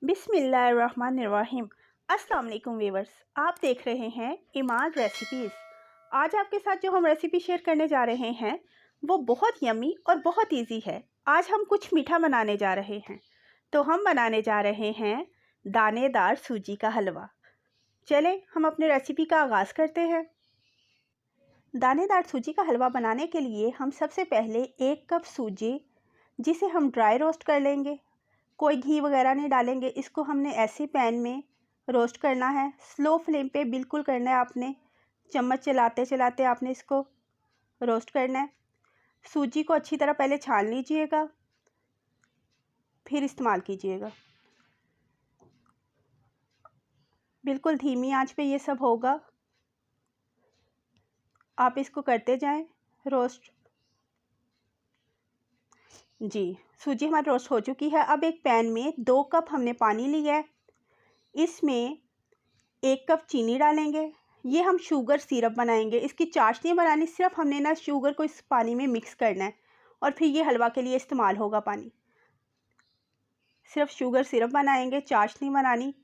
बिस्मिल्लाहिर्रहमानिर्रहीम। अस्सलाम वालेकुम व्यूअर्स, आप देख रहे हैं इमाद रेसिपीज़। आज आपके साथ जो हम रेसिपी शेयर करने जा रहे हैं वो बहुत यमी और बहुत इजी है। आज हम कुछ मीठा बनाने जा रहे हैं। तो हम बनाने जा रहे हैं दानेदार सूजी का हलवा। चलें हम अपने रेसिपी का आगाज़ करते हैं। दानेदार सूजी का हलवा बनाने के लिए हम सबसे पहले 1 कप सूजी, जिसे हम ड्राई रोस्ट कर लेंगे। कोई घी वगैरह नहीं डालेंगे, इसको हमने ऐसे पैन में रोस्ट करना है। स्लो फ्लेम पे बिल्कुल करना है आपने। चम्मच चलाते चलाते आपने इसको रोस्ट करना है। सूजी को अच्छी तरह पहले छान लीजिएगा, फिर इस्तेमाल कीजिएगा। बिल्कुल धीमी आंच पे ये सब होगा। आप इसको करते जाएं रोस्ट। जी, सूजी हमारी रोस्ट हो चुकी है। अब एक पैन में 2 कप हमने पानी लिया है। इसमें 1 कप चीनी डालेंगे। ये हम शुगर सिरप बनाएंगे, इसकी चाशनी बनानी। सिर्फ हमने ना शुगर को इस पानी में मिक्स करना है और फिर ये हलवा के लिए इस्तेमाल होगा पानी। सिर्फ शुगर सिरप बनाएंगे, चाशनी बनानी।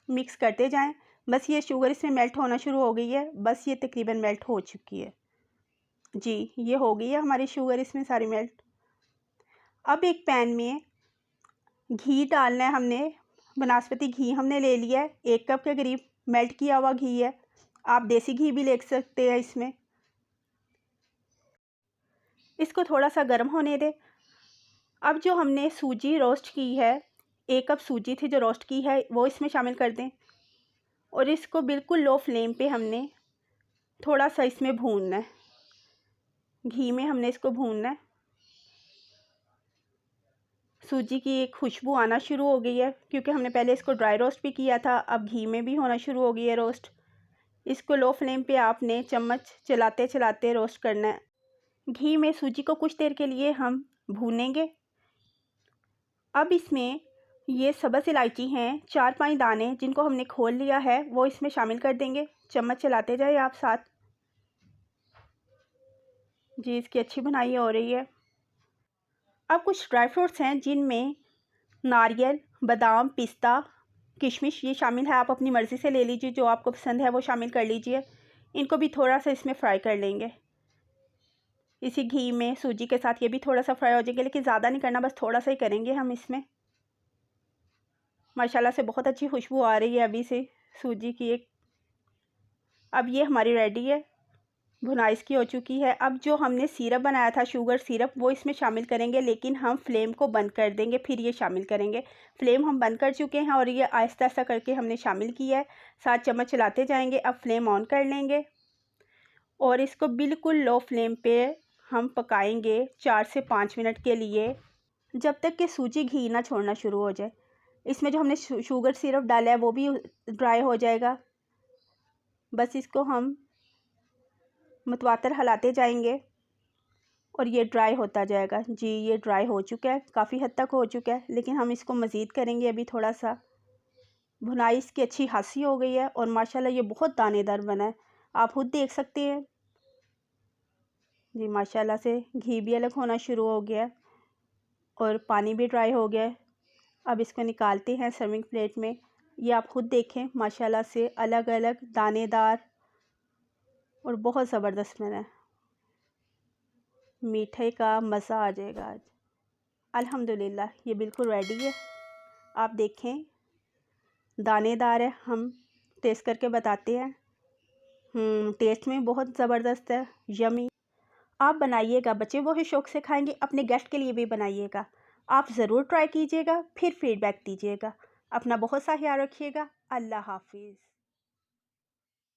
मिक्स करते जाएं। बस ये शुगर इसमें मेल्ट होना शुरू हो गई है। बस ये तकरीबन मेल्ट हो चुकी है। जी, ये हो गई है हमारी शुगर इसमें सारी मेल्ट। अब एक पैन में घी डालना है हमने। वनस्पति घी हमने ले लिया है, 1 कप के करीब मेल्ट किया हुआ घी है। आप देसी घी भी ले सकते हैं इसमें। इसको थोड़ा सा गर्म होने दें। अब जो हमने सूजी रोस्ट की है, 1 कप सूजी थी जो रोस्ट की है, वो इसमें शामिल कर दें और इसको बिल्कुल लो फ्लेम पे हमने थोड़ा सा इसमें भूनना है। घी में हमने इसको भूनना है। सूजी की एक खुशबू आना शुरू हो गई है, क्योंकि हमने पहले इसको ड्राई रोस्ट भी किया था। अब घी में भी होना शुरू हो गई है रोस्ट। इसको लो फ्लेम पे आपने चम्मच चलाते चलाते रोस्ट करना है। घी में सूजी को कुछ देर के लिए हम भूनेंगे। अब इसमें ये सब्ज़ इलायची हैं 4-5 दाने, जिनको हमने खोल लिया है, वो इसमें शामिल कर देंगे। चम्मच चलाते जाए आप साथ। जी, इसकी अच्छी भुनाई हो रही है। अब कुछ ड्राई फ्रूट्स हैं, जिनमें नारियल, बादाम, पिस्ता, किशमिश ये शामिल है। आप अपनी मर्ज़ी से ले लीजिए, जो आपको पसंद है वो शामिल कर लीजिए। इनको भी थोड़ा सा इसमें फ्राई कर लेंगे इसी घी में। सूजी के साथ ये भी थोड़ा सा फ्राई हो जाएंगे, लेकिन ज़्यादा नहीं करना, बस थोड़ा सा ही करेंगे हम इसमें। माशाल्लाह से बहुत अच्छी खुशबू आ रही है अभी से सूजी की एक। अब ये हमारी रेडी है, भुनाई इसकी हो चुकी है। अब जो हमने सिरप बनाया था, शुगर सिरप, वो इसमें शामिल करेंगे, लेकिन हम फ्लेम को बंद कर देंगे, फिर ये शामिल करेंगे। फ्लेम हम बंद कर चुके हैं और ये आहिस्ता आहिस्ता करके हमने शामिल किया है। 7 चम्मच चलाते जाएंगे। अब फ्लेम ऑन कर लेंगे और इसको बिल्कुल लो फ्लेम पे हम पकाएंगे 4 से 5 मिनट के लिए, जब तक कि सूजी घी ना छोड़ना शुरू हो जाए। इसमें जो हमने शुगर सिरप डाला है वो भी ड्राई हो जाएगा। बस इसको हम मतवातर हिलाते जाएंगे और ये ड्राई होता जाएगा। जी, ये ड्राई हो चुका है, काफ़ी हद तक हो चुका है, लेकिन हम इसको मज़ीद करेंगे अभी थोड़ा सा। भुनाई इसकी अच्छी खासी हो गई है और माशाल्लाह ये बहुत दानेदार बना है, आप खुद देख सकते हैं। जी, माशाल्लाह से घी भी अलग होना शुरू हो गया है और पानी भी ड्राई हो गया है। अब इसको निकालते हैं सर्विंग प्लेट में। ये आप खुद देखें, माशाल्लाह से अलग अलग दानेदार और बहुत ज़बरदस्त बना है। मीठे का मज़ा आ जाएगा आज। अल्हम्दुलिल्लाह ये बिल्कुल रेडी है। आप देखें, दानेदार है। हम टेस्ट करके बताते हैं। टेस्ट में बहुत ज़बरदस्त है, यमी। आप बनाइएगा, बच्चे बहुत शौक़ से खाएंगे। अपने गेस्ट के लिए भी बनाइएगा। आप ज़रूर ट्राई कीजिएगा, फिर फीडबैक दीजिएगा। अपना बहुत सा ख्याल रखिएगा। अल्लाह हाफिज़।